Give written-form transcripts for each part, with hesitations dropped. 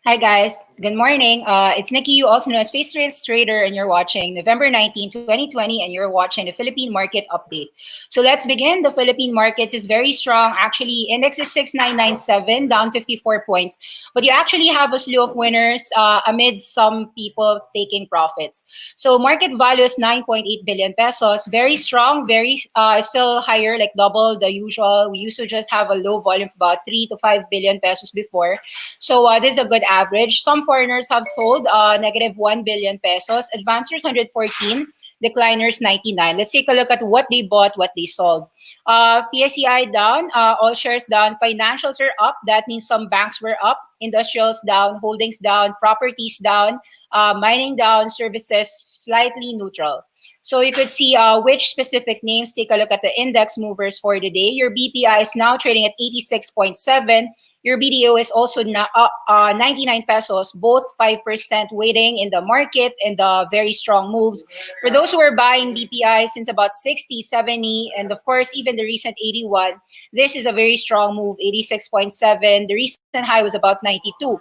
Hi guys, good morning. It's Nikki, you also know as Face Trader, and you're watching November 19, 2020, and you're watching the Philippine market update. So let's begin. The Philippine markets is very strong. Actually, index is 6997, down 54 points. But you actually have a slew of winners amidst some people taking profits. So market value is 9.8 billion pesos. Very strong, very still higher, like double the usual. We used to just have a low volume of about 3 to 5 billion pesos before. So this is a good average. Some foreigners have sold negative 1 billion pesos. Advancers 114, decliners 99. Let's take a look at what they bought, what they sold. PSEI down, all shares down. Financials are up. That means some banks were up. Industrials down, holdings down, properties down, mining down, services slightly neutral. So you could see which specific names. Take a look at the index movers for the day. Your BPI is now trading at 86.7. Your BDO is also 99 pesos, both 5% weighting in the market and very strong moves. For those who are buying BPI since about 60, 70, and of course, even the recent 81, this is a very strong move, 86.7. The recent high was about 92.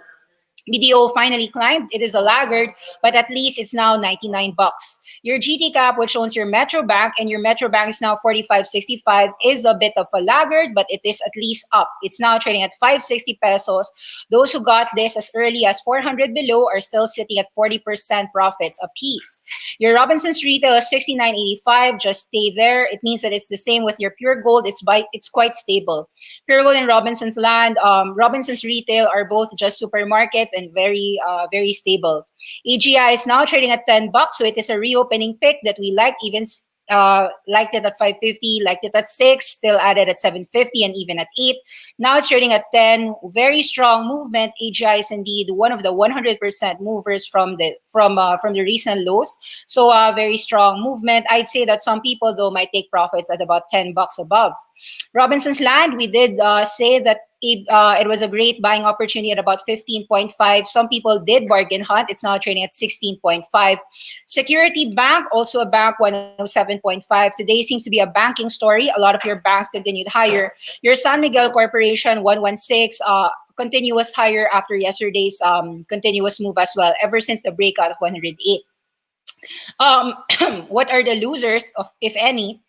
BDO finally climbed. It is a laggard, but at least it's now 99 bucks. Your GT cap, which owns your Metro Bank, and your Metro Bank is now 45.65, is a bit of a laggard, but it is at least up. It's now trading at 560 pesos. Those who got this as early as 400 below are still sitting at 40% profits apiece. Your Robinson's Retail is 69.85. Just stay there. It means that it's the same with your Pure Gold. It's quite stable. Pure Gold and Robinson's Land, Robinson's Retail are both just supermarkets and very stable. AGI is now trading at 10 bucks, so it is a reopening pick that we like. Even liked it at 550, liked it at 6, still added at 750, and even at 8. Now it's trading at 10. Very strong movement. AGI is indeed one of the 100% movers from the recent lows. So very strong movement. I'd say that some people though might take profits at about 10 bucks above. Robinson's Land, we did say that it was a great buying opportunity at about 15.5. Some people did bargain hunt. It's now trading at 16.5. Security Bank, also a bank, 107.5. Today seems to be a banking story. A lot of your banks continued higher. Your San Miguel Corporation, 116, continuous higher after yesterday's continuous move as well, ever since the breakout of 108. What are the losers, if any?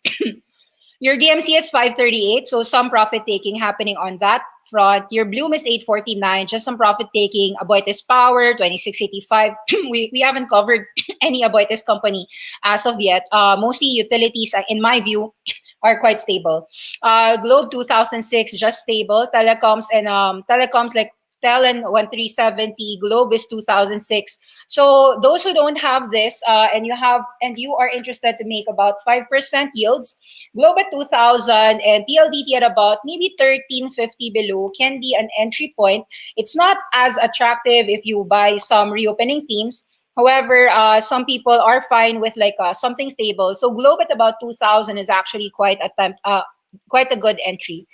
Your DMC is 538, so some profit taking happening on that front. Your Bloom is 849, just some profit taking. Aboitiz Power, 2685. we haven't covered any Aboitiz company as of yet. Mostly utilities, in my view, are quite stable. Globe 2006, just stable. Telecoms and telecoms like Tel and 1370, Globe is 2006. So those who don't have this and you are interested to make about 5% yields, Globe at 2000 and PLDT at about maybe 1350 below can be an entry point. It's not as attractive if you buy some reopening themes. However, some people are fine with like something stable. So Globe at about 2000 is actually quite a good entry.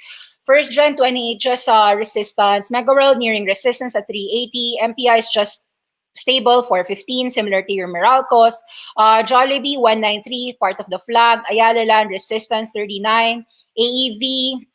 First Gen 28 just resistance. Mega World nearing resistance at 380. MPI is just stable 415, similar to your Meralcos. Jollibee 193, part of the flag. Ayala Land resistance 39. AEV,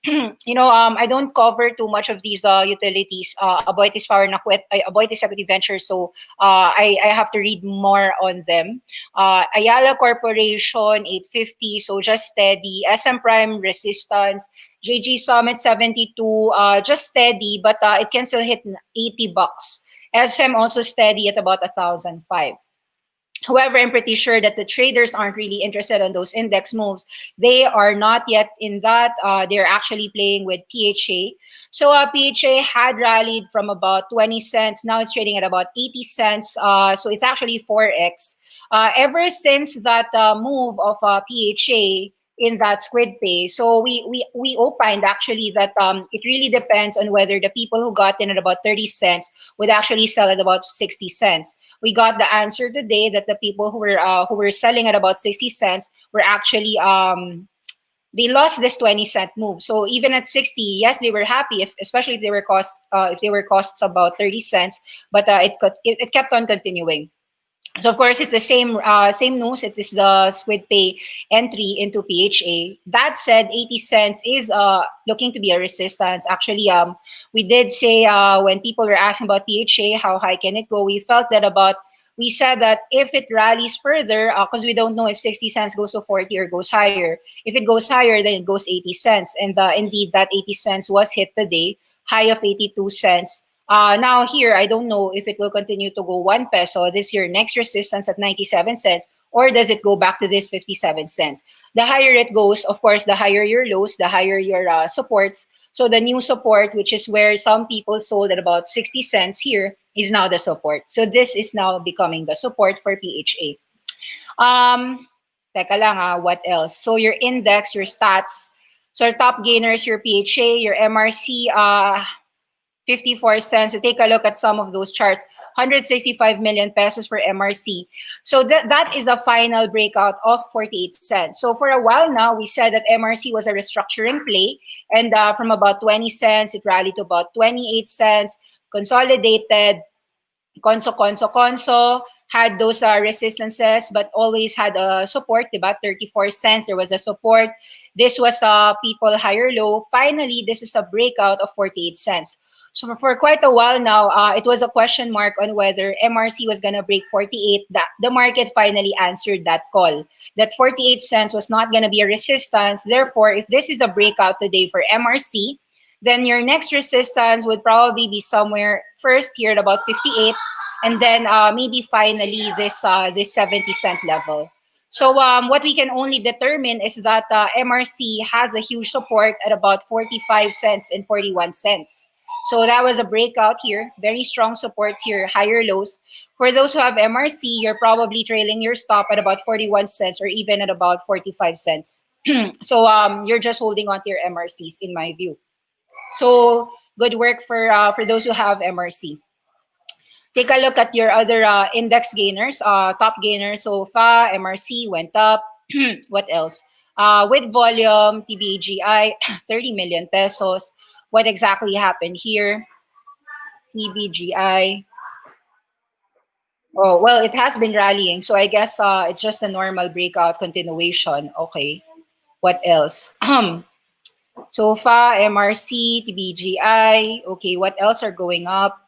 I don't cover too much of these utilities. Aboitiz Power Nakwet, Aboitiz Equity Ventures, so I have to read more on them. Ayala Corporation 850, so just steady. SM Prime resistance. JG Summit 72, just steady, but it can still hit 80 bucks. SM also steady at about 1,005. However, I'm pretty sure that the traders aren't really interested in those index moves. They are not yet in that. They're actually playing with PHA. So PHA had rallied from about 20 cents. Now it's trading at about 80 cents. So it's actually 4x. Ever since that move of PHA, in that squid pay. So we opined actually that it really depends on whether the people who got in at about 30 cents would actually sell at about 60 cents. We got the answer today that the people who were selling at about 60 cents were actually they lost this 20-cent move. So even at 60, yes, they were happy, especially if they were costs about 30 cents, but it kept on continuing. So of course, it's the same news. It is the Squid Pay entry into PHA. That said, 80 cents is looking to be a resistance. Actually, we did say when people were asking about PHA, how high can it go? We felt that we said that if it rallies further, because we don't know if 60 cents goes to 40 or goes higher. If it goes higher, then it goes 80 cents. And indeed, that 80 cents was hit today, high of 82 cents. Now here, I don't know if it will continue to go 1 peso this year, next resistance at 97 cents, or does it go back to this 57 cents? The higher it goes, of course, the higher your lows, the higher your supports. So the new support, which is where some people sold at about 60 cents here, is now the support. So this is now becoming the support for PHA. Teka lang what else? So your index, your stats. So your top gainers, your PHA, your MRC, 54 cents. So take a look at some of those charts. 165 million pesos for MRC. So that is a final breakout of 48 cents. So for a while now, we said that MRC was a restructuring play. And from about 20 cents, it rallied to about 28 cents, consolidated, conso, had those resistances, but always had a support, about 34 cents. There was a support. This was people higher low. Finally, this is a breakout of 48 cents. So for quite a while now, it was a question mark on whether MRC was going to break 48. The market finally answered that call, that 48 cents was not going to be a resistance. Therefore, if this is a breakout today for MRC, then your next resistance would probably be somewhere first here at about 58, and then maybe finally this 70-cent level. So what we can only determine is that MRC has a huge support at about 45 cents and 41 cents. So that was a breakout here, very strong supports here, higher lows. For those who have MRC, you're probably trailing your stop at about 41 cents or even at about 45 cents. So you're just holding on to your MRCs in my view. So good work for those who have MRC. Take a look at your other index gainers, top gainers. So FA, MRC went up. What else? With volume, TBGI, 30 million pesos. What exactly happened here? TBGI. Oh, well, it has been rallying. So I guess it's just a normal breakout continuation. Okay. What else? So FA, MRC, TBGI. Okay, what else are going up?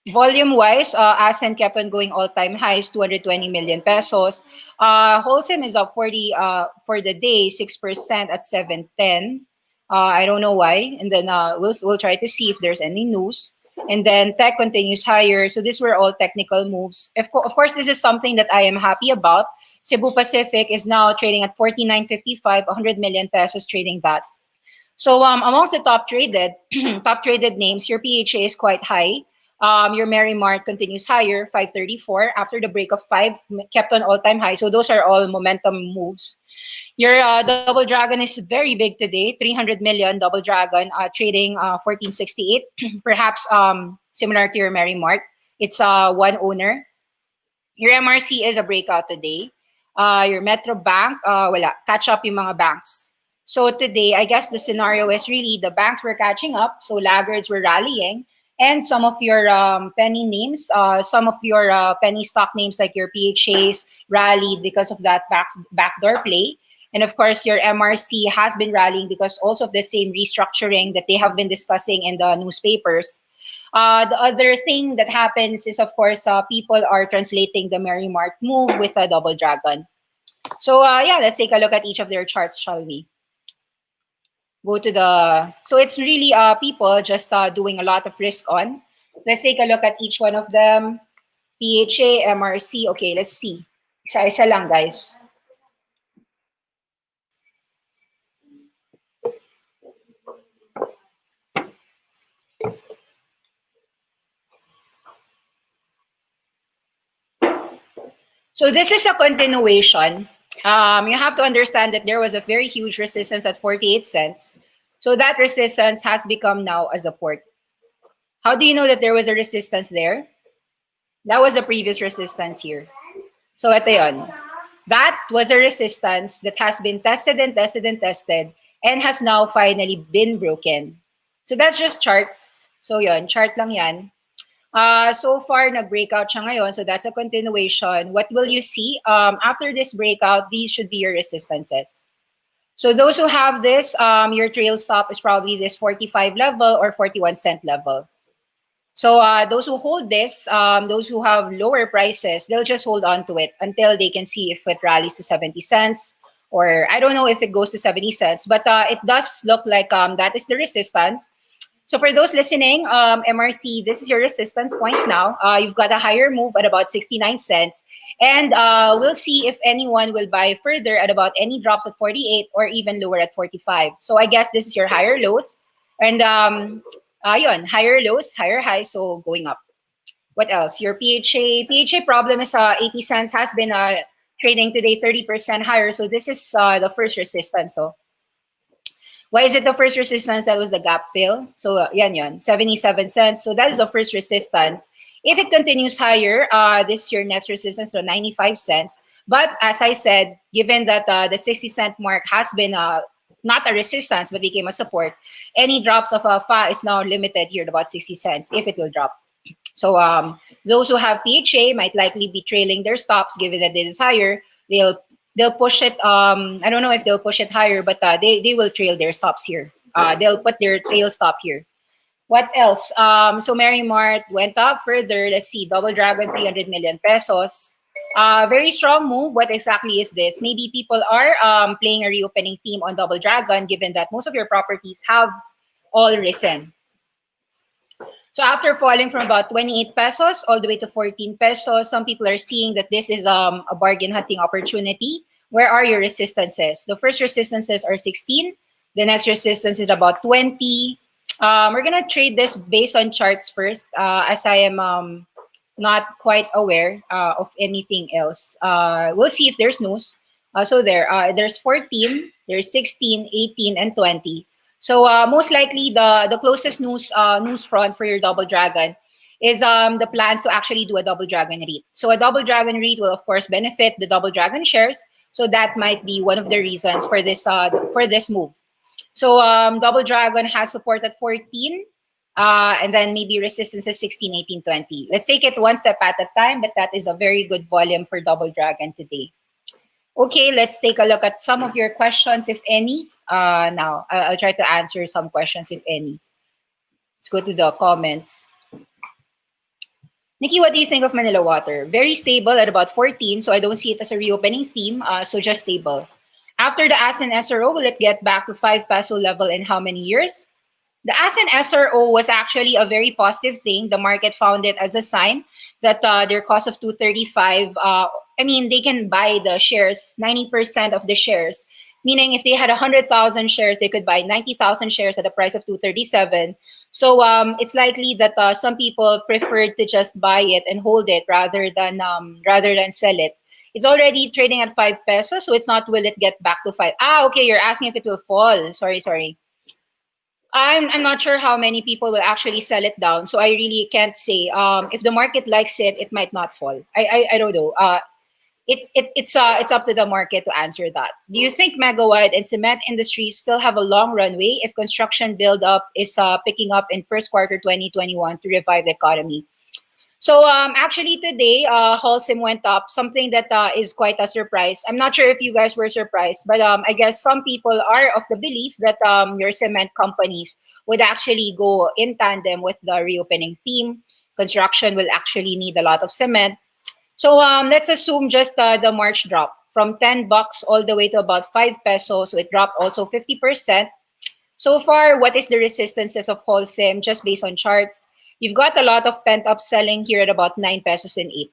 Volume-wise, ASEAN kept on going all-time highs, 220 million pesos. Wholesale is up for the day, 6% at 710. I don't know why. And then we'll try to see if there's any news. And then tech continues higher. So these were all technical moves. Of course, this is something that I am happy about. Cebu Pacific is now trading at 49.55, 100 million pesos trading that. So amongst the top traded names, your PHA is quite high. Your Merrimark continues higher, 534. After the break of 5, kept on all-time high. So those are all momentum moves. Your Double Dragon is very big today, 300 million Double Dragon, trading 1468. Perhaps similar to your Merrimark. It's one owner. Your MRC is a breakout today. Your Metro Bank, wala. Catch up yung mga banks. So today, I guess the scenario is really the banks were catching up, so laggards were rallying, and some of your penny names, some of your penny stock names like your PHAs rallied because of that backdoor play. And of course, your MRC has been rallying because also of the same restructuring that they have been discussing in the newspapers. The other thing that happens is, of course, people are translating the Merrimark move with a Double Dragon. So yeah, let's take a look at each of their charts, shall we? Go to so it's really people just doing a lot of risk on. Let's take a look at each one of them. PHA, MRC. Okay, let's see. Isa-isa lang, guys. So this is a continuation. You have to understand that there was a very huge resistance at 48 cents. So that resistance has become now a support. How do you know that there was a resistance there? That was the previous resistance here. So ito yun. That was a resistance that has been tested and tested and tested and has now finally been broken. So that's just charts. So yun, chart lang yan. So far, nag-breakout siya ngayon, so that's a continuation. What will you see? After this breakout, these should be your resistances. So those who have this, your trail stop is probably this 45 level or 41 cent level. So those who hold this, those who have lower prices, they'll just hold on to it until they can see if it rallies to 70 cents, or I don't know if it goes to 70 cents, but it does look like that is the resistance. So for those listening, MRC, this is your resistance point now. You've got a higher move at about 69 cents. And we'll see if anyone will buy further at about any drops at 48 or even lower at 45. So I guess this is your higher lows. And yun, higher lows, higher highs, so going up. What else? Your PHA problem is 80 cents, has been trading today 30% higher. So this is the first resistance. So why is it the first resistance? That was the gap fill. So yan, 77 cents. So that is the first resistance. If it continues higher, this is your next resistance, so 95 cents. But as I said, given that the 60-cent mark has been not a resistance, but became a support, any drops of FA is now limited here at about 60 cents if it will drop. So those who have PHA might likely be trailing their stops, given that this is higher. They'll push it. I don't know if they'll push it higher, but they will trail their stops here. They'll put their trail stop here. What else? So Mary Mart went up further. Let's see, Double Dragon, 300 million pesos. Very strong move. What exactly is this? Maybe people are playing a reopening theme on Double Dragon, given that most of your properties have all risen. So after falling from about 28 pesos all the way to 14 pesos, some people are seeing that this is a bargain hunting opportunity. Where are your resistances? The first resistances are 16. The next resistance is about 20. We're going to trade this based on charts first, as I am not quite aware of anything else. We'll see if there's news. So there's 14, there's 16, 18, and 20. So most likely the closest news front for your Double Dragon is the plans to actually do a Double Dragon REIT. So a Double Dragon REIT will of course benefit the Double Dragon shares. So that might be one of the reasons for this move. So Double Dragon has support at 14, and then maybe resistance is 16, 18, 20. Let's take it one step at a time, but that is a very good volume for Double Dragon today. Okay, let's take a look at some of your questions, if any. Now, I'll try to answer some questions, if any. Let's go to the comments. Nikki, what do you think of Manila Water? Very stable at about 14, so I don't see it as a reopening theme, so just stable. After the ASEAN SRO, will it get back to 5 peso level in how many years? The ASEAN SRO was actually a very positive thing. The market found it as a sign that their cost of 235, I mean, they can buy the shares, 90% of the shares. Meaning if they had 100,000 shares, they could buy 90,000 shares at a price of 237. So it's likely that some people preferred to just buy it and hold it rather than sell it. It's already trading at 5 pesos, so it's not will it get back to 5. Okay, you're asking if it will fall. Sorry. I'm not sure how many people will actually sell it down, so I really can't say. If the market likes it, it might not fall. I don't know. It's up to the market to answer that. Do you think Megawide and cement industries still have a long runway if construction build-up is picking up in first quarter 2021 to revive the economy? So actually today, Holcim went up, something that is quite a surprise. I'm not sure if you guys were surprised, but I guess some people are of the belief that your cement companies would actually go in tandem with the reopening theme. Construction will actually need a lot of cement. So let's assume just the March drop from 10 bucks all the way to about 5 pesos. So it dropped also 50%. So far, what is the resistances of Holcim just based on charts? You've got a lot of pent-up selling here at about 9 pesos and 8.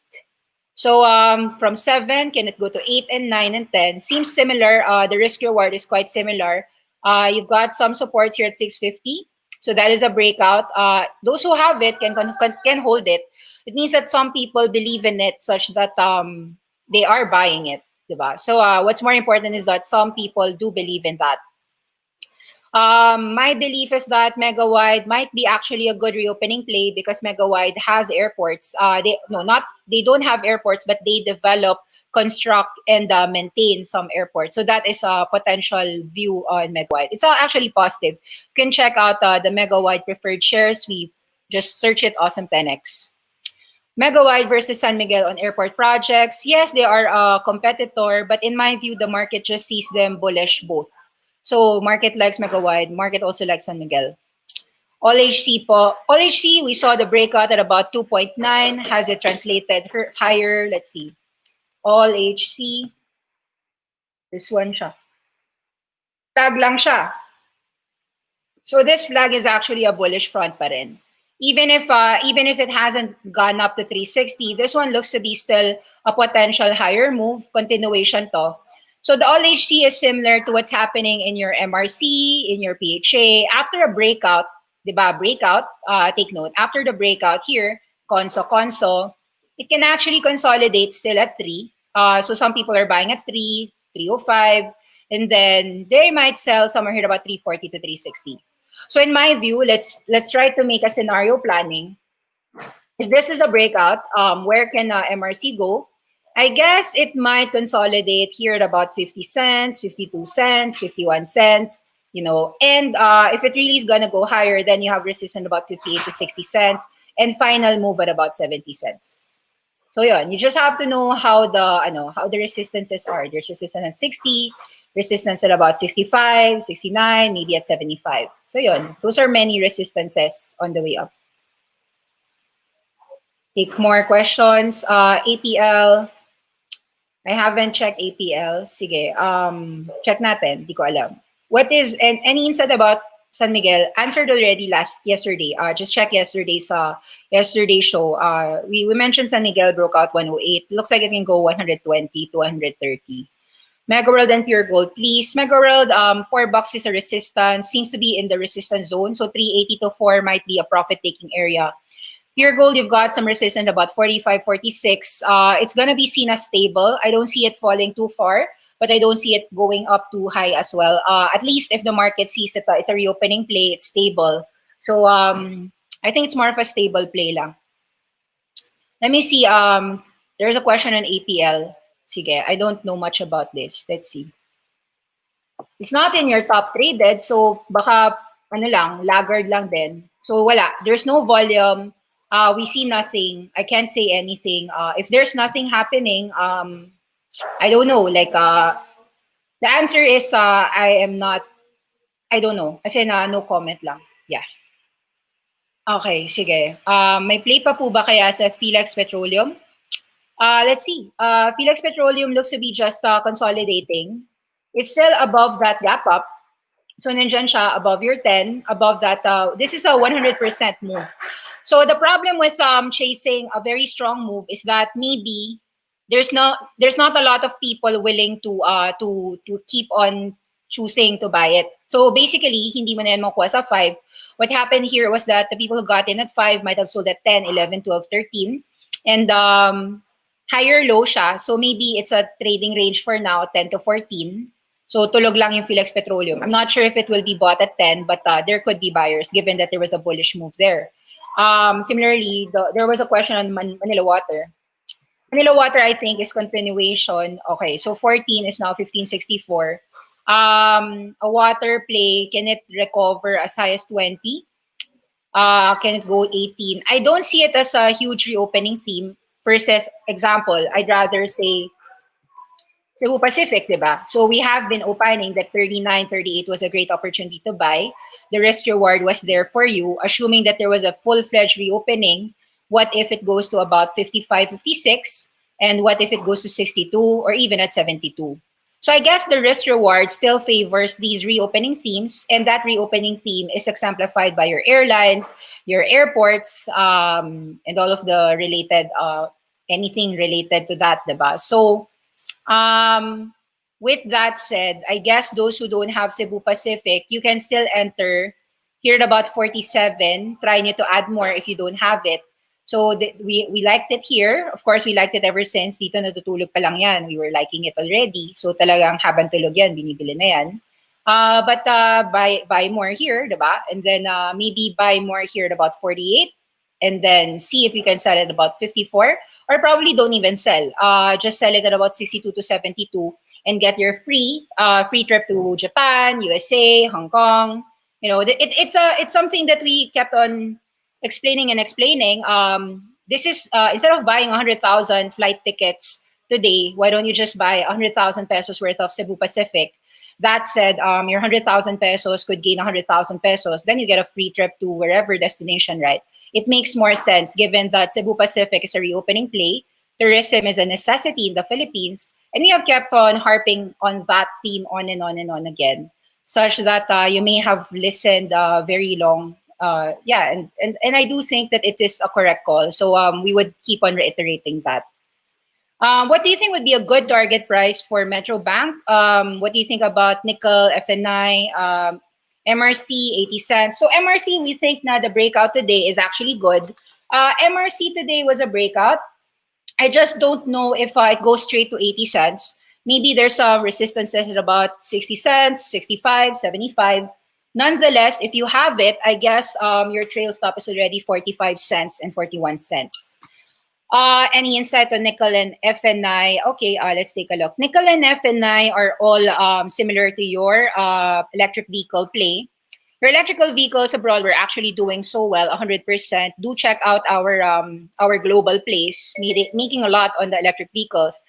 So from 7, can it go to 8 and 9 and 10? Seems similar. The risk-reward is quite similar. You've got some supports here at 650. So that is a breakout. Those who have it can hold it. It means that some people believe in it such that they are buying it. Diba? So what's more important is that some people do believe in that. My belief is that Megawide might be actually a good reopening play because Megawide has airports. They don't have airports, but they develop, construct, and maintain some airports. So that is a potential view on Megawide. It's all actually positive. You can check out the Megawide preferred shares. We Just search it, awesome 10x. Megawide versus San Miguel on airport projects. Yes, they are a competitor, but in my view, the market just sees them bullish both. So market likes Megawide, market also likes San Miguel. All HC po. All HC, we saw the breakout at about 2.9. Has it translated higher? Let's see. All HC. This one siya. Tag lang siya. So this flag is actually a bullish front pa rin. Even if it hasn't gone up to 360, this one looks to be still a potential higher move, continuation to. So the all HC is similar to what's happening in your MRC, in your PHA. After a breakout, diba? Breakout, take note, after the breakout here, conso, it can actually consolidate still at 3. So some people are buying at 3, 305, and then they might sell somewhere here about 340 to 360. So in my view, let's try to make a scenario planning. If this is a breakout, where can MRC go? I guess it might consolidate here at about 50 cents, 52 cents, 51 cents, you know, and if it really is going to go higher, then you have resistance about 58 to 60 cents and final move at about 70 cents. So yun, you just have to know how the resistances are. There's resistance at 60, resistance at about 65, 69, maybe at 75. So yun, those are many resistances on the way up. Take more questions. APL. I haven't checked APL. Sige, check natin. Di ko alam. What is, and any insight about San Miguel? Answered already yesterday. Just check yesterday's show. We mentioned San Miguel broke out 108. Looks like it can go 120 to 130. Mega World and Pure Gold, please. Mega World, $4 is a resistance. Seems to be in the resistance zone. So 380 to 4 might be a profit-taking area. Pure Gold, you've got some resistance about 45, 46. It's going to be seen as stable. I don't see it falling too far, but I don't see it going up too high as well. At least if the market sees that it's a reopening play, it's stable. So I think it's more of a stable play lang. Let me see. There's a question on APL. Sige, I don't know much about this. Let's see. It's not in your top traded, so baka laggard lang din. So wala, there's no volume. We see nothing. I can't say anything. If there's nothing happening, I don't know. Like the answer is I don't know. Kasi no comment lang. Yeah. Okay, sige. May play pa po ba kaya sa Felix Petroleum? Let's see. Felix Petroleum looks to be just consolidating. It's still above that gap up. So nandyan siya above your 10, above that. This is a 100% move. So the problem with chasing a very strong move is that maybe there's not a lot of people willing to keep on choosing to buy it. So basically, hindi mo na yan makuha sa 5. What happened here was that the people who got in at 5 might have sold at 10, 11, 12, 13. And higher low siya. So maybe it's a trading range for now, 10 to 14. So tulog lang yung Felix Petroleum. I'm not sure if it will be bought at 10, but there could be buyers given that there was a bullish move there. Similarly, there was a question on Manila Water. Manila Water, I think, is continuation. Okay, so 14 is now 1564. A water play, can it recover as high as 20? Can it go 18? I don't see it as a huge reopening theme. Versus example, I'd rather say Cebu Pacific, diba? So we have been opining that 39, 38 was a great opportunity to buy. The risk reward was there for you, assuming that there was a full-fledged reopening. What if it goes to about 55, 56? And what if it goes to 62 or even at 72? So I guess the risk reward still favors these reopening themes, and that reopening theme is exemplified by your airlines, your airports, and all of the related, anything related to that, diba? So with that said, I guess those who don't have Cebu Pacific, you can still enter here at about 47. Try nyo to add more if you don't have it. So we liked it here. Of course, we liked it ever since. Dito natutulog pa lang yan. We were liking it already. So talagang habang tulog yan, binibili na yan. But buy more here, diba? And then maybe buy more here at about 48. And then see if you can sell it at about 54. Or probably don't even sell. Just sell it at about 62 to 72 and get your free trip to Japan, USA, Hong Kong. You know, it's something that we kept on explaining and explaining, this is instead of buying 100,000 flight tickets today, why don't you just buy 100,000 pesos worth of Cebu Pacific? That said, your 100,000 pesos could gain 100,000 pesos. Then you get a free trip to wherever destination, right? It makes more sense given that Cebu Pacific is a reopening play. Tourism is a necessity in the Philippines. And we have kept on harping on that theme on and on and on again, such that you may have listened very long. Yeah, and I do think that it is a correct call. So we would keep on reiterating that. What do you think would be a good target price for Metro Bank? What do you think about nickel, FNI, MRC, 80 cents? So MRC, we think now the breakout today is actually good. MRC today was a breakout. I just don't know if it goes straight to 80 cents. Maybe there's some resistance at about 60 cents, 65, 75. Nonetheless, if you have it, I guess your trail stop is already 45 cents and 41 cents. Any insight on nickel and FNI? Okay, let's take a look. Nickel and FNI are all similar to your electric vehicle play. Your electrical vehicles abroad were actually doing so well, 100%. Do check out our global plays, making a lot on the electric vehicles.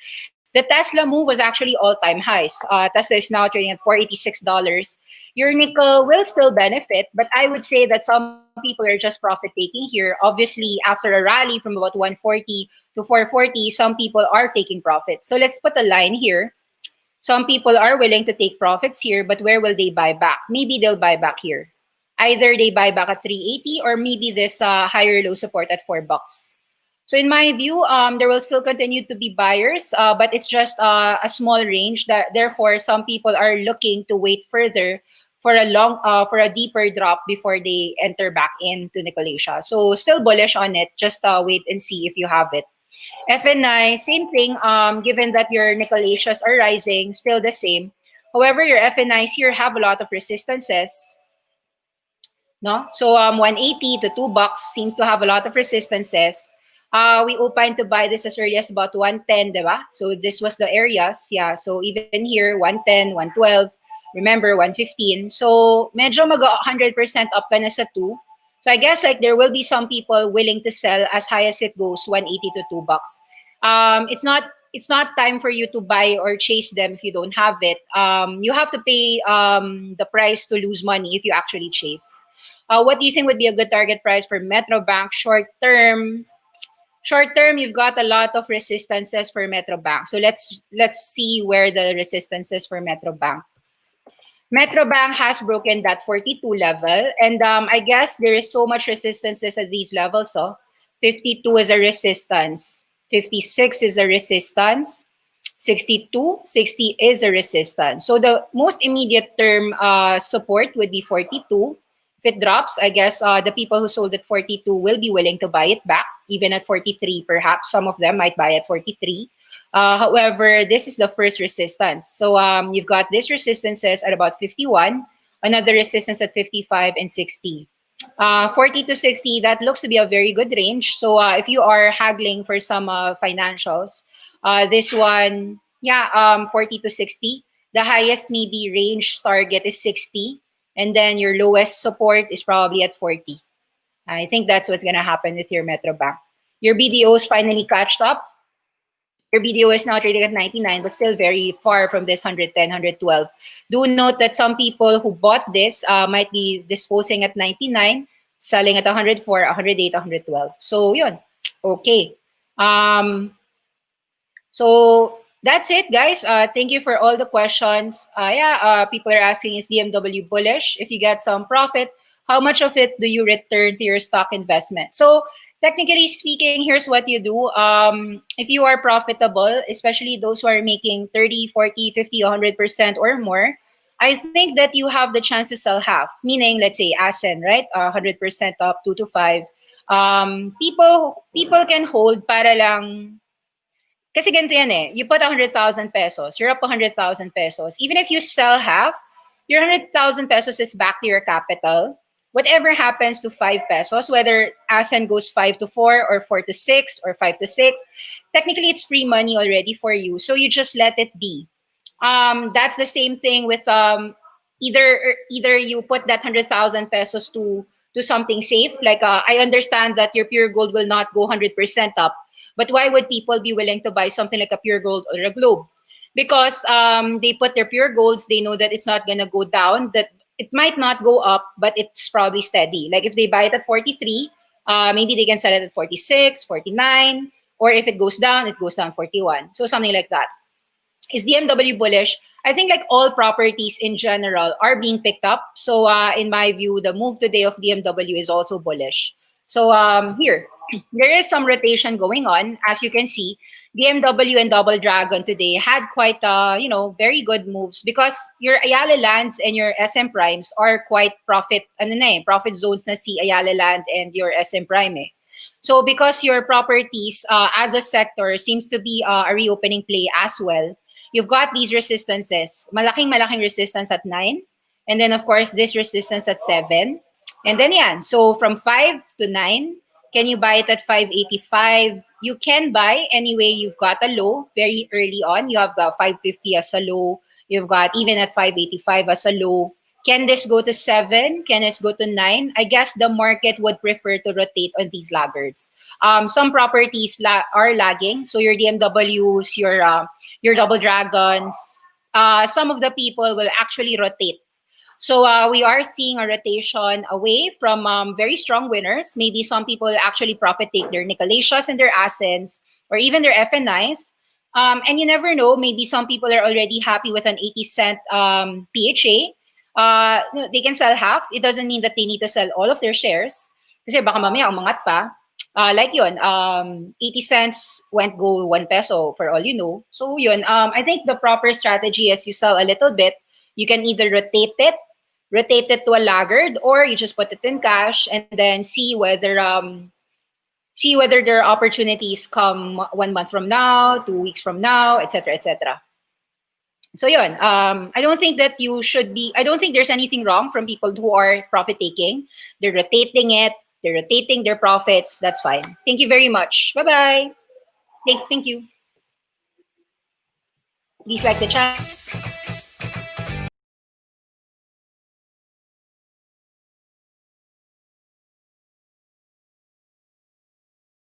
The Tesla move was actually all-time highs. Tesla is now trading at $486. Your nickel will still benefit, but I would say that some people are just profit-taking here. Obviously, after a rally from about 140 to 440, some people are taking profits. So let's put a line here. Some people are willing to take profits here, but where will they buy back? Maybe they'll buy back here. Either they buy back at 380 or maybe this higher low support at $4. So in my view, there will still continue to be buyers, but it's just a small range. That therefore, some people are looking to wait further for for a deeper drop before they enter back into Nickel Asia. So still bullish on it. Just wait and see if you have it. FNI, same thing. Given that your Nickel Asias are rising, still the same. However, your FNIs here have a lot of resistances. No, so 180 to $2 seems to have a lot of resistances. We opened to buy this as early as about 110, diba? So this was the areas. Yeah, so even here, 110, 112, remember 115. So medyo mag 100% up ka na sa 2. So I guess like there will be some people willing to sell as high as it goes, 180 to $2. It's not time for you to buy or chase them if you don't have it. You have to pay the price to lose money if you actually chase. What do you think would be a good target price for Metro Bank short term? Short term, you've got a lot of resistances for Metro Bank. So let's see where the resistances for Metro Bank. Metro Bank has broken that 42 level, and I guess there is so much resistances at these levels. So 52 is a resistance, 56 is a resistance, 62, 60 is a resistance. So the most immediate term support would be 42. If it drops, I guess the people who sold at 42 will be willing to buy it back, even at 43. Perhaps some of them might buy at 43. However, this is the first resistance. So you've got these resistances at about 51, another resistance at 55 and 60. 40 to 60, that looks to be a very good range. So if you are haggling for some financials, this one, yeah, 40 to 60. The highest maybe range target is 60. And then your lowest support is probably at 40. I think that's what's going to happen with your Metro Bank. Your BDOs finally catched up. Your BDO is now trading at 99, but still very far from this 110, 112. Do note that some people who bought this might be disposing at 99, selling at 104, 108, 112. So, yun. Okay. So, that's it, guys. Thank you for all the questions. People are asking, is DMW bullish? If you get some profit, how much of it do you return to your stock investment? So, technically speaking, here's what you do. If you are profitable, especially those who are making 30, 40, 50, 100% or more, I think that you have the chance to sell half. Meaning, let's say, ASEN, right? 100% up, 2 to 5. People can hold para lang. Kasi ganito yan eh. You put 100,000 pesos, you're up 100,000 pesos. Even if you sell half, your 100,000 pesos is back to your capital. Whatever happens to 5 pesos, whether ASEN goes 5 to 4 or 4 to 6 or 5 to 6, technically it's free money already for you. So you just let it be. That's the same thing with either you put that 100,000 pesos to to something safe. Like I understand that your pure gold will not go 100% up, but why would people be willing to buy something like a pure gold or a globe? Because they put their pure golds, they know that it's not gonna go down, that it might not go up, but it's probably steady. Like if they buy it at 43, maybe they can sell it at 46, 49, or if it goes down 41. So something like that. Is DMW bullish? I think like all properties in general are being picked up. So in my view, the move today of DMW is also bullish. So here, there is some rotation going on. As you can see, DMW and Double Dragon today had quite, very good moves because your Ayala lands and your SM primes are quite profit zones na si Ayala land and your SM prime eh. So because your properties as a sector seems to be a reopening play as well, you've got these resistances. Malaking resistance at 9. And then, of course, this resistance at 7. And then, yeah. So from 5 to 9, can you buy it at 585? You can buy anyway. You've got a low very early on. You have got 550 as a low. You've got even at 585 as a low. Can this go to 7? Can it go to 9? I guess the market would prefer to rotate on these laggards. Some properties are lagging. So your DMWs, your Double Dragons, some of the people will actually rotate. So we are seeing a rotation away from very strong winners. Maybe some people actually profit take their Nicolasias and their Ascens or even their FNIs. And you never know, maybe some people are already happy with an 80-cent PHA. They can sell half. It doesn't mean that they need to sell all of their shares. Kasi baka mamaya umangat pa. Like yun, 80 cents go 1 peso for all you know. So yun, I think the proper strategy is you sell a little bit. You can either rotate it to a laggard, or you just put it in cash and then see whether there are opportunities come 1 month from now, 2 weeks from now, etc., etc. So yun, I don't think there's anything wrong from people who are profit taking. They're rotating it. They're rotating their profits. That's fine. Thank you very much. Bye-bye. Thank you. Please like the channel.